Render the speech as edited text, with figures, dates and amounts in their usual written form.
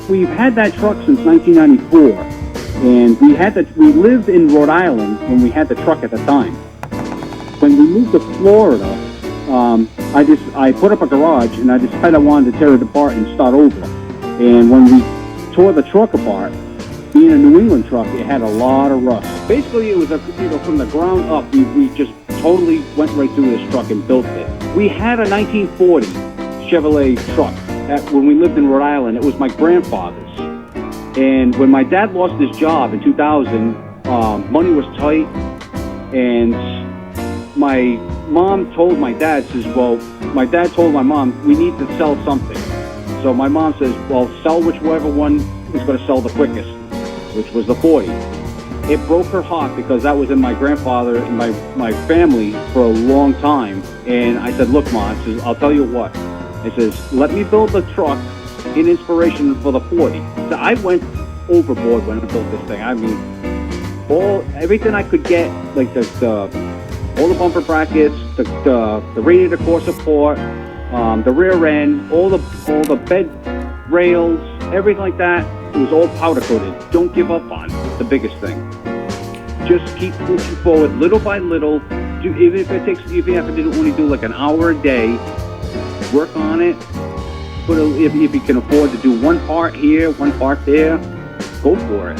we've had that truck since 1994, and we lived in Rhode Island when we had the truck at the time. When we moved to Florida, I put up a garage, and I decided I wanted to tear it apart and start over. And when we tore the truck apart, being a New England truck, it had a lot of rust. Basically, it was from the ground up. We just totally went right through this truck and built it. We had a 1940 Chevrolet truck when we lived in Rhode Island. It was my grandfather's. And when my dad lost his job in 2000, money was tight, and my mom told my dad, my dad told my mom, we need to sell something. So my mom says, well, sell whichever one is going to sell the quickest, which was the 40. It broke her heart because that was in my grandfather and my family for a long time. And I said, look, Ma, I'll tell you what. I says, let me build the truck in inspiration for the 40. So I went overboard when I built this thing. I mean, everything I could get, like all the bumper brackets, the radiator core support, the rear end, all the bed rails, everything like that. It was all powder coated. Don't give up on it. The biggest thing. Just keep pushing forward, little by little. Even if you have to only do like an hour a day, work on it. But if you can afford to do one part here, one part there, go for it.